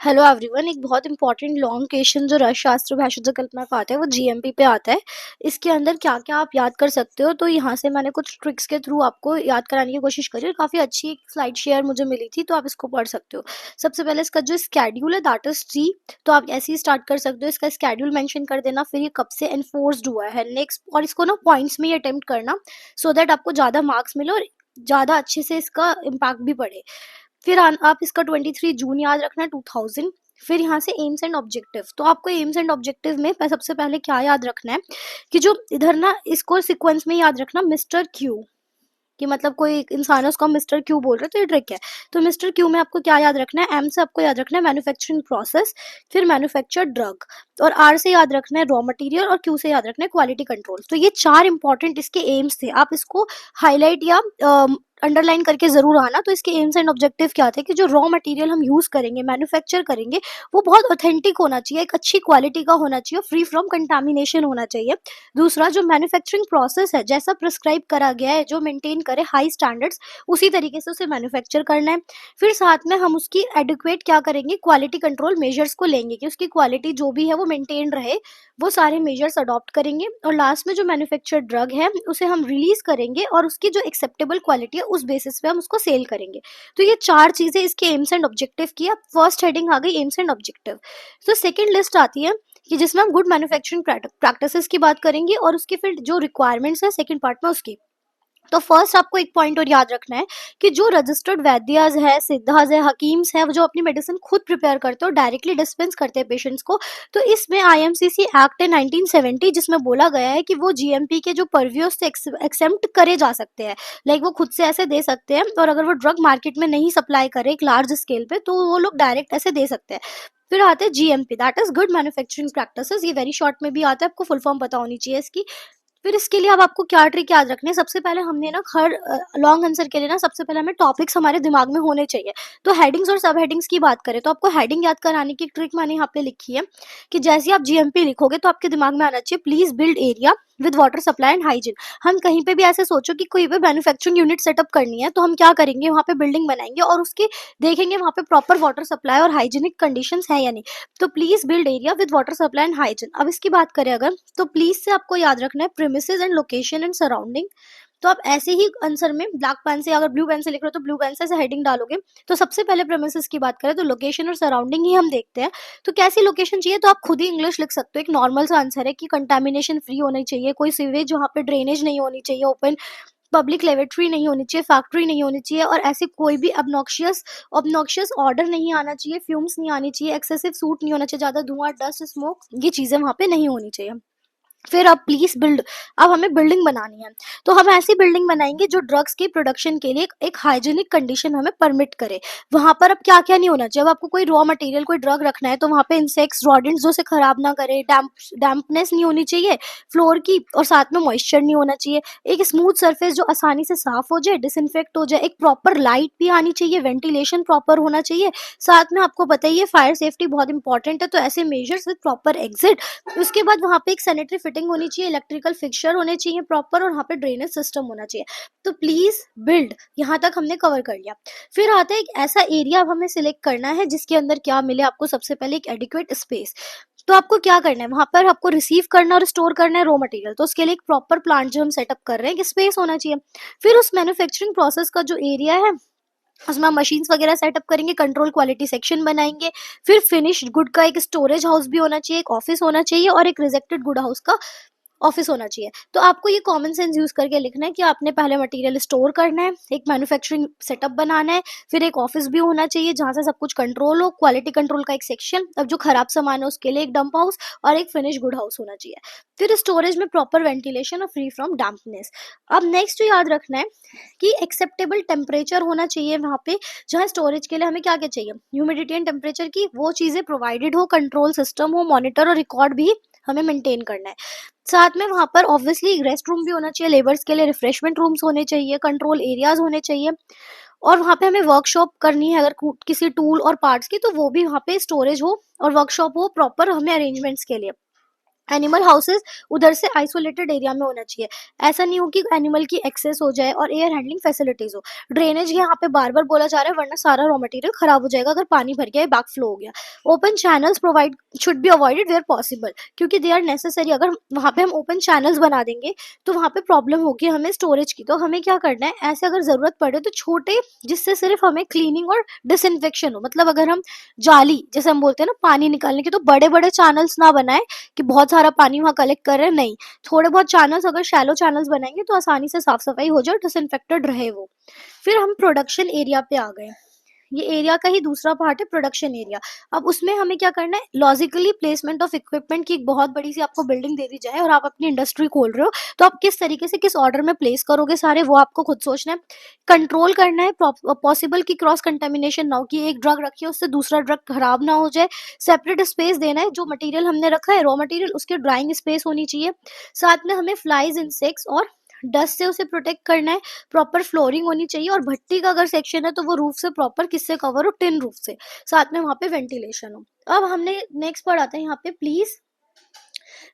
Hello everyone. एक बहुत important long question जो रसशास्त्र भाषा कल्पना का आता है वो जीएमपी पे आता है। इसके अंदर क्या क्या आप याद कर सकते हो, तो यहाँ से मैंने कुछ ट्रिक्स के थ्रू आपको याद कराने की कोशिश करी और काफ़ी अच्छी एक स्लाइड शेयर मुझे मिली थी, तो आप इसको पढ़ सकते हो। सबसे पहले इसका जो स्केड्यूल है दैट इज टी, तो आप ऐसे ही स्टार्ट कर सकते हो। इसका स्केड्यूल मेंशन कर देना, फिर ये कब से एनफोर्स्ड हुआ है नेक्स्ट, और इसको ना पॉइंट्स में ही अटेम्प्ट करना सो दैट आपको ज़्यादा मार्क्स मिले और ज़्यादा अच्छे से इसका इम्पैक्ट भी पड़े। फिर आप इसका 23 जून याद रखना है 2000। फिर यहाँ से एम्स एंड ऑब्जेक्टिव, तो आपको एम्स एंड ऑब्जेक्टिव में सबसे पहले क्या याद रखना है कि जो इधर ना इसको सीक्वेंस में याद रखना मिस्टर क्यू, कि मतलब कोई एक इंसान है उसको हम मिस्टर क्यू बोल रहे हैं, तो ये ट्रिक है। तो मिस्टर क्यू में आपको क्या याद रखना है, एम से आपको याद रखना है मैन्युफैक्चरिंग प्रोसेस, फिर मैन्युफैक्चर ड्रग, और आर से याद रखना है रॉ मटेरियल, और क्यू से याद रखना है क्वालिटी कंट्रोल। तो ये चार इंपॉर्टेंट इसके एम्स थे, आप इसको हाईलाइट या अंडरलाइन करके जरूर आना। तो इसके एम्स एंड ऑब्जेक्टिव क्या थे कि जो रॉ मटेरियल हम यूज करेंगे, मैन्युफैक्चर करेंगे, वो बहुत ऑथेंटिक होना चाहिए, एक अच्छी क्वालिटी का होना चाहिए, फ्री फ्रॉम कंटामिनेशन होना चाहिए। दूसरा, जो मैन्युफैक्चरिंग प्रोसेस है जैसा प्रिस्क्राइब करा गया है, जो मेंटेन करे हाई स्टैंडर्ड्स, उसी तरीके से उसे मैन्युफैक्चर करना है। फिर साथ में हम उसकी एडिक्वेट क्या करेंगे, क्वालिटी कंट्रोल मेजर्स को लेंगे कि उसकी क्वालिटी जो भी है वो मेंटेन रहे, वो सारे मेजर्स अडॉप्ट करेंगे। और लास्ट में जो मैन्युफैक्चर्ड ड्रग है उसे हम रिलीज करेंगे और उसकी जो एक्सेप्टेबल क्वालिटी है उस बेसिस पे हम उसको सेल करेंगे। तो ये चार चीजें इसके एम्स एंड ऑब्जेक्टिव की। अब फर्स्ट हेडिंग आ गई एम्स एंड ऑब्जेक्टिव। तो सेकंड लिस्ट आती है कि जिसमें हम गुड मैन्युफैक्चरिंग प्रैक्टिसेस की बात करेंगे और उसकी फिर जो रिक्वायरमेंट्स है सेकंड पार्ट में उसकी। तो फर्स्ट आपको एक पॉइंट और याद रखना है कि जो रजिस्टर्ड वैद्यास है, सिद्धास है, हकीम्स है, वो जो अपनी मेडिसिन खुद प्रिपेयर करते हैं और डायरेक्टली डिस्पेंस करते हैं पेशेंट्स को, तो इसमें आईएमसीसी एक्ट है 1970 जिसमें बोला गया है कि वो जीएमपी के जो परव्यू से एक्सेम्प्ट करे जा सकते हैं। लाइक वो खुद से ऐसे दे सकते हैं, और अगर वो ड्रग मार्केट में नहीं सप्लाई करे एक लार्ज स्केल पे, तो वो लोग डायरेक्ट ऐसे दे सकते हैं। फिर आते हैं GMP, that is good manufacturing practices. ये वेरी शॉर्ट में भी आता है, आपको फुल फॉर्म पता होनी चाहिए इसकी। फिर इसके लिए अब आपको क्या ट्रिक याद रखनी है, सबसे पहले हमने ना हर लॉन्ग आंसर के लिए ना सबसे पहले हमें टॉपिक्स हमारे दिमाग में होने चाहिए। तो हेडिंग्स और सब हेडिंग्स की बात करें तो आपको हेडिंग याद कराने की ट्रिक मैंने यहाँ पे लिखी है कि जैसे आप जीएमपी लिखोगे तो आपके दिमाग में आना चाहिए please build area with water supply and hygiene. हम कहीं पे भी ऐसे सोचो कि कोई भी मैन्युफैक्चरिंग यूनिट सेटअप करनी है, तो हम क्या करेंगे, वहाँ पे बिल्डिंग बनाएंगे और उसकी देखेंगे वहाँ पे प्रॉपर वाटर सप्लाई और हाइजीनिक कंडीशंस है या नहीं। तो please build area with water supply and hygiene. अब इसकी बात करें अगर, तो प्लीज से आपको याद रखना है premises and location and surrounding. तो आप ऐसे ही आंसर में ब्लैक पेन से, अगर ब्लू पेन से लिख रहे हो तो ब्लू पेन से ऐसे हेडिंग डालोगे। तो सबसे पहले प्रीमिसेस की बात करें तो लोकेशन और सराउंडिंग ही हम देखते हैं। तो कैसी लोकेशन चाहिए, तो आप खुद ही इंग्लिश लिख सकते हो, एक नॉर्मल सा आंसर है कि कंटामिनेशन फ्री होनी चाहिए, कोई सीवेज वहाँ पे ड्रेनेज नहीं होनी चाहिए, ओपन पब्लिक लेबोरेटरी नहीं होनी चाहिए, फैक्ट्री नहीं होनी चाहिए, और ऐसे कोई भी ऑब्नॉक्शियस ऑब्नॉक्शियस ऑर्डर नहीं आना चाहिए, फ्यूम्स नहीं आनी चाहिए, एक्सेसिव सूट नहीं होना चाहिए, ज्यादा धुआं, डस्ट, स्मोक, ये चीजें वहां पे नहीं होनी चाहिए। फिर अब प्लीज बिल्ड, अब हमें बिल्डिंग बनानी है, तो हम ऐसी बिल्डिंग बनाएंगे जो ड्रग्स के प्रोडक्शन के लिए एक हाइजीनिक कंडीशन हमें परमिट करे। वहां पर अब क्या क्या नहीं होना चाहिए, अब आपको कोई रॉ मटेरियल कोई ड्रग रखना है तो वहां पे इंसेक्ट्स रॉडेंट्स जो से खराब ना करे, डैम्पनेस नहीं होनी चाहिए फ्लोर की, और साथ में मॉइस्चर नहीं होना चाहिए, एक स्मूथ सरफेस जो आसानी से साफ हो जाए, डिसइंफेक्ट हो जाए, एक प्रॉपर लाइट भी आनी चाहिए, वेंटिलेशन प्रॉपर होना चाहिए। साथ में आपको बताइए फायर सेफ्टी बहुत इंपॉर्टेंट है, तो ऐसे मेजर्स विद प्रॉपर एग्जिट। उसके बाद वहाँ पे एक सैनिटरी फिटिंग होनी चाहिए, इलेक्ट्रिकल फिक्सचर होने चाहिए प्रॉपर, और वहाँ पे ड्रेनेज सिस्टम होना चाहिए। तो प्लीज बिल्ड, यहाँ तक हमने कवर कर लिया। फिर आता है एक ऐसा एरिया अब हमें सिलेक्ट करना है जिसके अंदर क्या मिले आपको, सबसे पहले एक एडिक्वेट स्पेस। तो आपको क्या करना है, वहां पर आपको रिसीव करना और स्टोर करना है रॉ मटेरियल, तो उसके लिए एक प्रॉपर प्लांट जो हम सेटअप कर रहे हैं कि स्पेस होना चाहिए। फिर उस मैन्युफैक्चरिंग प्रोसेस का जो एरिया है उसमें हम मशीन्स वगैरह सेटअप करेंगे, कंट्रोल क्वालिटी सेक्शन बनाएंगे। फिर फिनिश्ड गुड का एक स्टोरेज हाउस भी होना चाहिए, एक ऑफिस होना चाहिए, और एक रिजेक्टेड गुड हाउस का ऑफिस होना चाहिए। तो आपको ये कॉमन सेंस यूज करके लिखना है कि आपने पहले मटेरियल स्टोर करना है, एक मैन्युफैक्चरिंग सेटअप बनाना है, फिर एक ऑफिस भी होना चाहिए जहां से सब कुछ कंट्रोल हो, क्वालिटी कंट्रोल का एक सेक्शन, अब जो खराब सामान है उसके लिए एक डंप हाउस, और एक फिनिश गुड हाउस होना चाहिए। फिर स्टोरेज में प्रॉपर वेंटिलेशन और फ्री फ्रॉम डैम्पनेस। अब नेक्स्ट याद रखना है कि एक्सेप्टेबल टेम्परेचर होना चाहिए वहाँ पे, जहाँ स्टोरेज के लिए हमें क्या क्या चाहिए, ह्यूमिडिटी एंड टेम्परेचर की वो चीजें प्रोवाइडेड हो, कंट्रोल सिस्टम हो, मॉनिटर और रिकॉर्ड भी हमें मेंटेन करना है। साथ में वहां पर ऑब्वियसली रेस्ट रूम भी होना चाहिए, लेबर्स के लिए रिफ्रेशमेंट रूम्स होने चाहिए, कंट्रोल एरियाज होने चाहिए, और वहां पे हमें वर्कशॉप करनी है अगर किसी टूल और पार्ट्स की, तो वो भी वहां पे स्टोरेज हो और वर्कशॉप हो प्रॉपर हमें अरेंजमेंट्स के लिए। एनिमल हाउसेस उधर से आइसोलेटेड एरिया में होना चाहिए। ऐसा नहीं हो कि एनिमल की एक्सेस हो जाए, और एयर हैंडलिंग फैसिलिटीज हो। ड्रेनेज यहाँ पे बार बार बोला जा रहा है, वरना सारा रॉ मटेरियल खराब हो जाएगा अगर पानी भर गया, बैक फ्लो हो गया। Open channels provide should be avoided where possible, क्योंकि दे आर नेसेसरी। अगर वहाँ पे हम ओपन चैनल्स बना देंगे तो वहाँ पे प्रॉब्लम होगी हमें स्टोरेज की। तो हमें क्या करना है, ऐसे अगर जरूरत पड़े तो छोटे, जिससे सिर्फ हमें क्लीनिंग और डिसइंफेक्शन हो। मतलब अगर हम जाली, जैसे हम बोलते हैं ना पानी निकालने की, तो बड़े बड़े चैनल्स ना बनाए कि बहुत सारा पानी वहाँ कलेक्ट कर रहे हैं, नहीं। थोड़े बहुत चैनल्स, अगर शैलो चैनल्स बनाएंगे तो आसानी से साफ सफाई हो जाए, डिसइंफेक्टेड रहे वो। फिर हम प्रोडक्शन एरिया पे आ गए। ये एरिया का ही दूसरा पार्ट है प्रोडक्शन एरिया। अब उसमें हमें क्या करना है, लॉजिकली प्लेसमेंट ऑफ इक्विपमेंट की एक बहुत बड़ी सी आपको बिल्डिंग दे दी जाए और आप अपनी इंडस्ट्री खोल रहे हो, तो आप किस तरीके से किस ऑर्डर में प्लेस करोगे सारे, वो आपको खुद सोचना है। कंट्रोल करना है पॉसिबल की क्रॉस कंटेमिनेशन ना हो, कि एक ड्रग रखी है उससे दूसरा ड्रग खराब ना हो जाए। सेपरेट स्पेस देना है, जो मटेरियल हमने रखा है रॉ मटेरियल, उसके ड्राइंग स्पेस होनी चाहिए। साथ में हमें फ्लाइज, इंसेक्ट्स और डस्ट से उसे प्रोटेक्ट करना है। प्रॉपर फ्लोरिंग होनी चाहिए, और भट्टी का अगर सेक्शन है तो वो रूफ से प्रॉपर किससे कवर हो, टिन रूफ से। साथ में वहां पे वेंटिलेशन हो। अब हमने नेक्स्ट पढ़ाते हैं यहाँ पे, please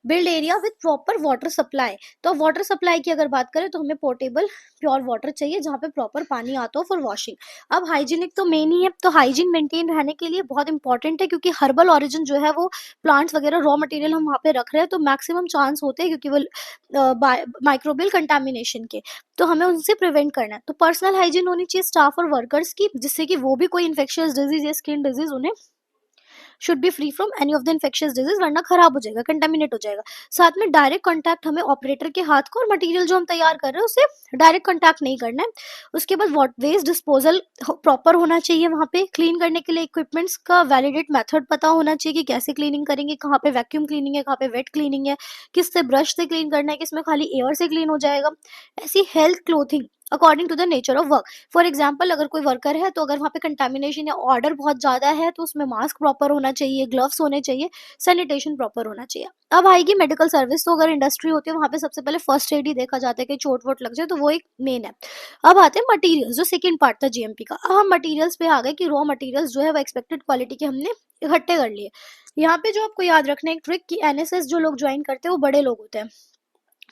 build area with proper water supply. तो वाटर सप्लाई की अगर बात करें तो हमें पोर्टेबल प्योर वाटर चाहिए, जहाँ पे प्रॉपर पानी आता हो फॉर वॉशिंग। अब हाइजीनिक तो मेन ही है, तो हाइजीन मेंटेन रहने के लिए बहुत इंपॉर्टेंट है, क्योंकि हर्बल ओरिजिन जो है वो प्लांट्स वगैरह रॉ मटेरियल हम वहाँ पे रख रहे हैं, तो मैक्सिमम चांस होते हैं, क्योंकि वो माइक्रोबियल कंटामिनेशन के, तो हमें उनसे प्रिवेंट करना है। तो पर्सनल हाइजीन होनी चाहिए स्टाफ और वर्कर्स की, जिससे कि वो भी कोई इन्फेक्शियस डिजीज या स्किन डिजीज उन्हें should be free from any of the infectious disease, वरना खराब हो जाएगा, कंटेमिनेट हो जाएगा। साथ में डायरेक्ट कांटेक्ट हमें ऑपरेटर के हाथ को और मटेरियल जो हम तैयार कर रहे हैं उससे डायरेक्ट कांटेक्ट नहीं करना है। उसके बाद वेस्ट डिस्पोजल प्रॉपर होना चाहिए। वहाँ पे क्लीन करने के लिए इक्विपमेंट्स का वैलिडेट मेथड पता होना चाहिए कि कैसे क्लीनिंग करेंगे, कहाँ पे वैक्यूम क्लीनिंग है, कहाँ पे वेट क्लीनिंग है, किस से ब्रश से क्लीन करना है, किसमें खाली एयर से क्लीन हो जाएगा। ऐसी health clothing according to the nature of work. For example, अगर कोई वर्कर है तो अगर वहाँ पे कंटामिनेशन या ऑर्डर बहुत ज्यादा है तो उसमें मास्क प्रॉपर होना चाहिए, ग्लव्स होने चाहिए, सैनिटेशन प्रॉपर होना चाहिए। अब आएगी मेडिकल सर्विस। तो अगर इंडस्ट्री होती है वहाँ पे सबसे पहले फर्स्ट एड ही देखा जाता है कि चोट वोट लग जाए, तो वो एक मेन है। अब आते हैं मटीरियल्स, जो सेकेंड पार्ट था जीएमपी का। अब हम मटीरियल्स पे आ गए कि रॉ मटीरियल्स जो है वो एक्सपेक्टेड क्वालिटी के हमने इकट्ठे कर लिए। यहाँ पे जो आपको याद रखना है एक ट्रिक, कि एनएसएस जो लोग ज्वाइन करते हैं वो बड़े लोग होते हैं,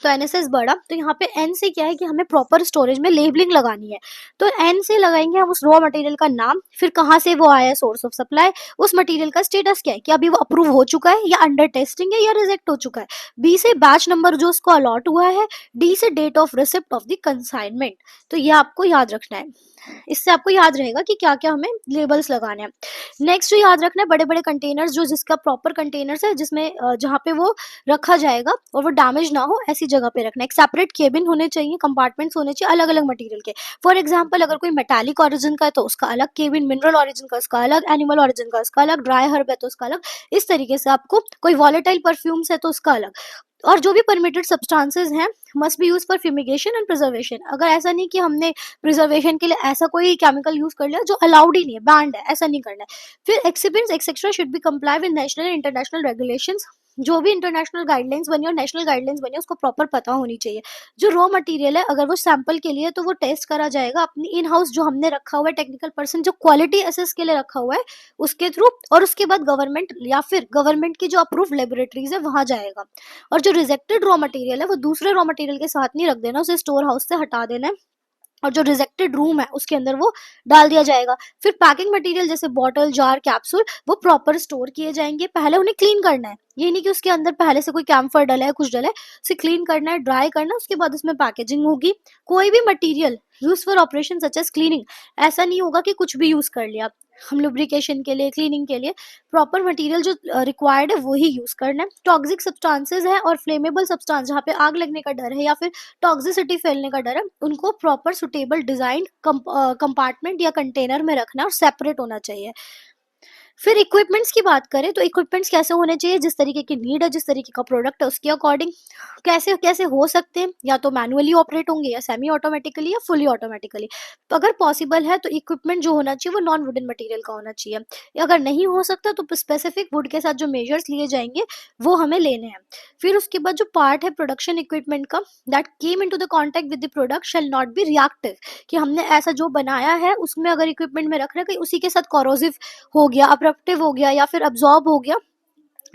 तो एनएसएस बड़ा, तो यहाँ पे एन से क्या है कि हमें प्रॉपर स्टोरेज में लेबलिंग लगानी है। तो एन से लगाएंगे हम उस रॉ मटेरियल का नाम, फिर कहाँ से वो आया है, सोर्स ऑफ सप्लाई, उस मटेरियल का स्टेटस क्या है, कि अभी वो अप्रूव हो चुका है या अंडर टेस्टिंग है या रिजेक्ट हो चुका है। बी से बैच नंबर जो उसको अलॉट हुआ है। डी से date of receipt of the consignment. तो ये आपको याद रखना है, इससे आपको याद रहेगा कि क्या क्या हमें लेबल्स लगाने हैं। नेक्स्ट जो याद रखना है, बड़े बड़े कंटेनर्स, जो जिसका प्रॉपर कंटेनर्स है, जिसमें जहाँ पे वो रखा जाएगा और वो डैमेज ना हो, ऐसी जगह पे रखना है। एक सेपरेट केबिन होने चाहिए, कंपार्टमेंट्स होने चाहिए अलग अलग मटेरियल के। फॉर एग्जांपल, अगर कोई मेटालिक ओरिजिन का है तो उसका अलग केबिन, मिनरल ओरिजिन का उसका अलग, एनिमल ओरिजिन का उसका अलग, ड्राई हर्ब है तो उसका अलग। इस तरीके से आपको, कोई वॉलेटाइल परफ्यूम्स है तो उसका अलग। और जो भी परमिटेड सब्सटेंसेज हैं must be use for fumigation and preservation. अगर ऐसा नहीं कि हमने प्रिजर्वेशन के लिए ऐसा कोई केमिकल यूज कर लिया जो अलाउड ही नहीं है, बैंड है, ऐसा नहीं करना है। फिर excipients etcetera should be comply with national and international regulations. जो भी इंटरनेशनल गाइडलाइंस बनी और नेशनल गाइडलाइंस बनी उसको प्रॉपर पता होनी चाहिए। जो रॉ मटेरियल है अगर वो सैंपल के लिए, तो वो टेस्ट करा जाएगा अपनी इन हाउस, जो हमने रखा हुआ है टेक्निकल पर्सन जो क्वालिटी असेस के लिए रखा हुआ है उसके थ्रू, और उसके बाद गवर्नमेंट या फिर गवर्नमेंट की जो अप्रूव लेबोरेटरीज है वहां जाएगा। और जो रिजेक्टेड रॉ मटेरियल है वो दूसरे रॉ मटेरियल के साथ नहीं रख देना, उसे स्टोर हाउस से हटा देना है, और जो रिजेक्टेड रूम है उसके अंदर वो डाल दिया जाएगा। फिर पैकिंग मटेरियल जैसे बॉटल, जार, कैप्सूल, वो प्रॉपर स्टोर किए जाएंगे। पहले उन्हें क्लीन करना है, ये नहीं कि उसके अंदर पहले से कोई कैम्फर डला है, कुछ डला है, उसे क्लीन करना है, ड्राई करना, उसके बाद उसमें पैकेजिंग होगी। कोई भी material use for operation such as cleaning, ऐसा नहीं होगा कि कुछ भी यूज कर लिया। हम लुब्रिकेशन के लिए, क्लीनिंग के लिए प्रॉपर मटेरियल जो रिक्वायर्ड है वो ही यूज करना है। टॉक्सिक सब्सटेंसेज है और फ्लेमेबल सब्सटेंस, जहाँ पे आग लगने का डर है या फिर टॉक्सिसिटी फैलने का डर है, उनको प्रॉपर सुटेबल डिजाइन कंपार्टमेंट या कंटेनर में रखना और सेपरेट होना चाहिए। फिर इक्विपमेंट्स की बात करें तो इक्विपमेंट्स कैसे होने चाहिए, जिस तरीके की नीड है, जिस तरीके का प्रोडक्ट है उसके अकॉर्डिंग। कैसे कैसे हो सकते हैं, या तो मैनुअली ऑपरेट होंगे या सेमी ऑटोमेटिकली या फुली ऑटोमेटिकली। तो अगर पॉसिबल है तो इक्विपमेंट जो होना चाहिए वो नॉन वुडन मटेरियल का होना चाहिए। अगर नहीं हो सकता तो स्पेसिफिक वुड के साथ जो मेजर्स लिए जाएंगे वो हमें लेने हैं। फिर उसके बाद जो पार्ट है प्रोडक्शन इक्विपमेंट का, that came into the contact with the product shall not be reactive, कि हमने ऐसा जो बनाया है उसमें अगर इक्विपमेंट में रख रहे हैं, कहीं उसी के साथ कॉरोसिव हो गया, अब्रप्टिव हो गया या फिर अब्जॉर्ब हो गया,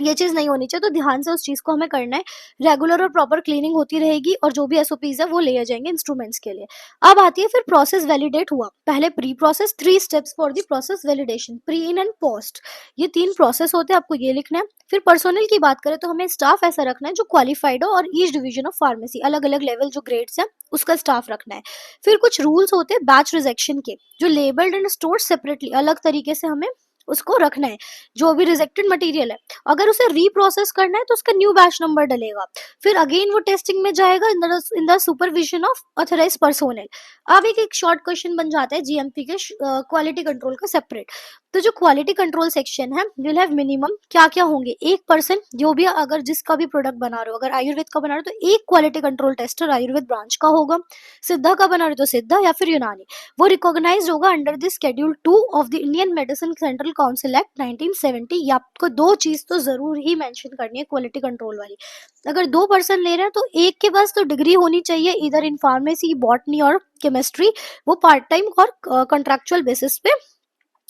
ये चीज़ नहीं होनी चाहिए, तो ध्यान से उस चीज़ को हमें करना है। रेगुलर और प्रॉपर क्लीनिंग होती रहेगी और जो भी एसओपीज़ है वो लिए जाएँगे इंस्ट्रूमेंट्स के लिए। अब आती है फिर प्रोसेस वैलिडेट हुआ। पहले pre process, 3 steps for the process validation, pre, in and post. ये 3 प्रोसेस होते हैं, आपको ये लिखना है। फिर पर्सोनल की बात करें तो हमें स्टाफ ऐसा रखना है जो क्वालिफाइड हो और ईच डिवीजन ऑफ फार्मेसी, अलग-अलग लेवल जो ग्रेड्स हैं उसका स्टाफ रखना है। फिर कुछ रूल्स होते हैं बैच रिजेक्शन के, जो लेबल्ड एंड स्टोर्ड सेपरेटली, अलग तरीके से हमें उसको रखना है। जो भी रिजेक्टेड मटेरियल है, अगर उसे रीप्रोसेस करना है तो उसका न्यू बैच नंबर डलेगा। फिर अगेन वो टेस्टिंग में जाएगा in the supervision of authorised personnel. अब एक शॉर्ट क्वेश्चन बन जाता है जीएमपी के क्वालिटी कंट्रोल का सेपरेट। तो जो क्वालिटी कंट्रोल सेक्शन है, विल हैव मिनिमम क्या क्या होंगे, 1% जो भी, अगर जिसका भी प्रोडक्ट बना रहे हो, अगर आयुर्वेद का बना रहे हो तो एक quality control tester Ayurveda branch का होगा। सिद्धा का बना रहे हो तो सिद्धा या फिर यूनानी, वो रिकॉग्नाइज्ड होगा under the schedule 2 of the Indian medicine central council act 1970। ये आपको 2 चीज तो जरूर ही मेंशन करनी है क्वालिटी कंट्रोल वाली। अगर 2% ले रहे हैं तो एक के पास तो डिग्री होनी चाहिए, इधर इन फार्मेसी, बॉटनी और केमिस्ट्री। वो पार्ट टाइम और कॉन्ट्रेक्चुअल बेसिस पे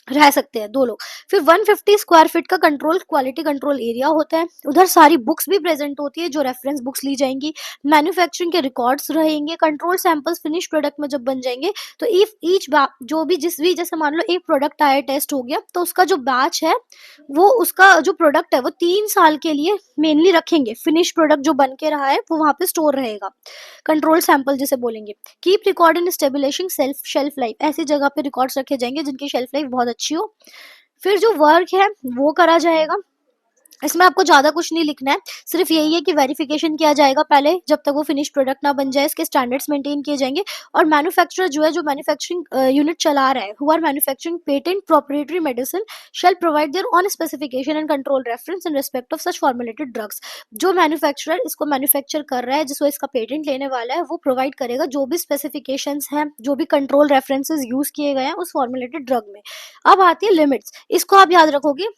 रह सकते हैं 2 लोग। फिर 150 स्क्वायर फीट का कंट्रोल क्वालिटी कंट्रोल एरिया होता है। उधर सारी बुक्स भी प्रेजेंट होती है, जो रेफरेंस बुक्स ली जाएंगी। मैन्युफैक्चरिंग के रिकॉर्ड्स रहेंगे। कंट्रोल सैंपल्स फिनिश प्रोडक्ट में जब बन जाएंगे तो इफ ईच जो भी जिस भी, जैसे मान लो एक प्रोडक्ट आया, टेस्ट हो गया, तो उसका जो बैच है, वो उसका जो प्रोडक्ट है वो 3 साल के लिए मेनली रखेंगे। फिनिश प्रोडक्ट जो बन के रहा है वो वहां पे स्टोर रहेगा, कंट्रोल सैंपल जिसे बोलेंगे। Keep record in establishing shelf life, ऐसी जगह पे रिकॉर्ड्स रखे जाएंगे जिनकी शेल्फ लाइफ बहुत अच्छी हो। फिर जो वर्क है वो करा जाएगा। इसमें आपको ज्यादा कुछ नहीं लिखना है, सिर्फ यही है कि वेरिफिकेशन किया जाएगा पहले, जब तक वो फिनिश प्रोडक्ट ना बन जाए, इसके स्टैंडर्ड्स मेंटेन किए जाएंगे। और मैन्युफैक्चरर जो है, जो मैन्युफैक्चरिंग यूनिट चला रहा है, who are manufacturing patent proprietary medicine shall provide their on specification and control reference in respect of such formulated drugs. जो मैन्युफैक्चरर इसको मैन्युफैक्चर कर रहा है, जिसको इसका पेटेंट लेने वाला है, वो प्रोवाइड करेगा जो भी स्पेसिफिकेशंस हैं, जो भी कंट्रोल रेफरेंसेस यूज किए गए हैं उस फॉर्मुलेटेड ड्रग में। अब आती है लिमिट्स, इसको आप याद रखोगे।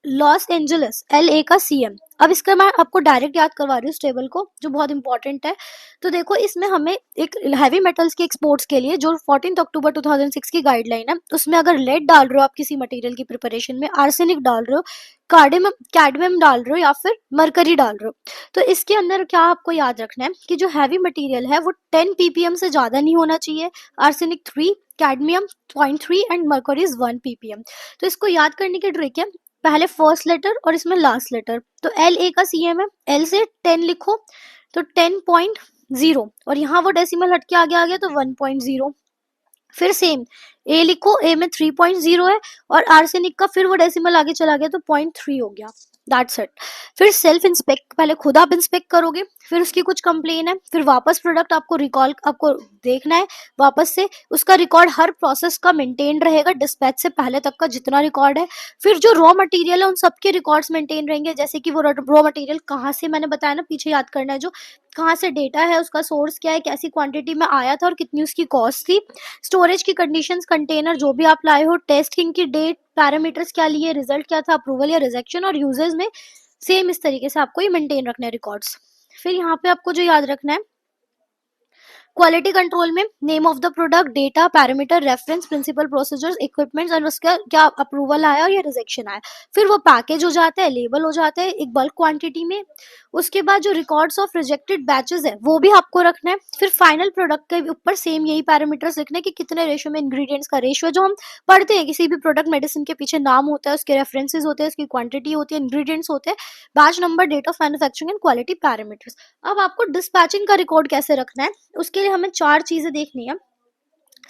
लॉस एंजलिस, LA का CM। अब इसका मैं आपको डायरेक्ट याद करवा रही हूँ इस टेबल को, जो बहुत इंपॉर्टेंट है। तो देखो, इसमें हमें एक हैवी मेटल्स के एक्सपोर्ट्स के लिए जो 14 अक्टूबर 2006 की गाइडलाइन है, उसमें अगर लेड डाल रहे हो आप किसी मटेरियल की प्रिपरेशन में, आर्सेनिक डाल रहे हो, कैडमियम डाल रहे हो या फिर मरकरी डाल रहे हो, तो इसके अंदर क्या आपको याद रखना है कि जो हैवी मटेरियल है वो 10 ppm से ज्यादा नहीं होना चाहिए। Arsenic 3, cadmium 0.3 and mercury is 1 ppm। तो इसको याद करने की ट्रिक है, पहले फर्स्ट लेटर और इसमें लास्ट लेटर। तो LA का CM है, L से 10 लिखो तो 10.0, और यहाँ वो डेसिमल हट के आगे आ गया तो 1.0। फिर सेम A लिखो, A में 3.0 है, और आर्सेनिक का फिर वो डेसिमल आगे चला गया तो 0.3 हो गया। That's it. फिर सेल्फ इंस्पेक्ट, पहले खुद आप इंस्पेक्ट करोगे, फिर उसकी कुछ कंप्लेन है, फिर वापस प्रोडक्ट आपको देखना है वापस से, उसका रिकॉर्ड हर प्रोसेस का मेंटेन रहेगा, डिस्पैच से पहले तक का जितना रिकॉर्ड है। फिर जो रॉ मटेरियल है उन सबके रिकॉर्ड्स मेंटेन रहेंगे, जैसे कि वो रॉ मटेरियल कहाँ से, मैंने बताया ना पीछे, याद करना है, जो कहाँ से डेटा है, उसका सोर्स क्या है, कैसी क्वांटिटी में आया था और कितनी उसकी कॉस्ट थी, स्टोरेज की कंडीशंस, कंटेनर जो भी आप लाए हो, टेस्टिंग की डेट, पैरामीटर्स क्या लिए, रिजल्ट क्या था, अप्रूवल या रिजेक्शन, और यूजर्स में सेम इस तरीके से आपको ये मेंटेन रखना है रिकॉर्ड्स। फिर यहाँ पे आपको जो याद रखना है, क्वालिटी कंट्रोल में name of the product, data, parameter, reference, principle procedures, equipments और उसका क्या अप्रूवल आया और या रिजेक्शन आया। फिर वो पैकेज हो जाता है, लेबल हो जाता है एक बल्क क्वांटिटी में। उसके बाद जो रिकॉर्ड्स ऑफ रिजेक्टेड बैचेस है वो भी आपको रखना है। फिर फाइनल प्रोडक्ट के ऊपर सेम यही पैरामीटर्स लिखने कि कितने रेशियो में, इंग्रेडिएंट्स का रेशियो जो हम पढ़ते हैं किसी भी प्रोडक्ट मेडिसिन के पीछे नाम होता है, उसके रेफरेंसेस होते हैं, उसकी क्वांटिटी होती है, इंग्रेडिएंट्स होते हैं, batch number, date of manufacturing and quality parameters. अब आपको डिस्पैचिंग का रिकॉर्ड कैसे रखना है, उसके लिए हमें 4 चीजें देखनी है।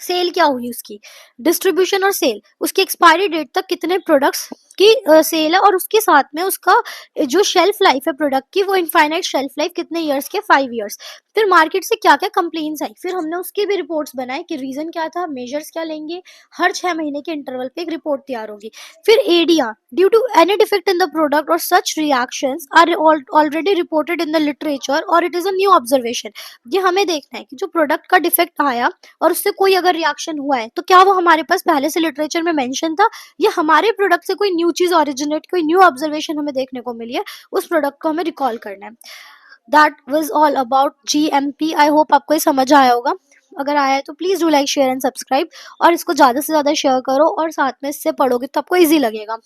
सेल क्या हुई उसकी, डिस्ट्रीब्यूशन और सेल, उसकी एक्सपायरी डेट तक कितने प्रोडक्ट्स की सेल है, और उसके साथ में उसका जो शेल्फ लाइफ है प्रोडक्ट की, वो इनफाइनाइट शेल्फ लाइफ कितने इयर्स के, 5 इयर्स। फिर मार्केट से क्या क्या कंप्लेन्स आई, फिर हमने उसकी भी रिपोर्ट्स बनाए कि रीजन क्या था, मेजर्स क्या लेंगे, हर 6 महीने के इंटरवल पे एक रिपोर्ट तैयार होगी। फिर ADR, due to any defect in the product और such reactions are already reported in the literature और it is a new observation. ये हमें देखना है कि जो प्रोडक्ट का डिफेक्ट आया और उससे कोई अगर रिएक्शन हुआ है तो क्या वो हमारे पास पहले से लिटरेचर में मेंशन था, या हमारे प्रोडक्ट से कोई न्यू चीज ओरिजिनेट, कोई न्यू ऑब्जर्वेशन हमें देखने को मिली है, उस प्रोडक्ट को हमें रिकॉल करना है। That was all about GMP। I hope आपको ये समझ आया होगा। अगर आया है तो please do like, share and subscribe, और इसको ज्यादा से ज्यादा शेयर करो, और साथ में इससे पढ़ोगे तो आपको इजी लगेगा।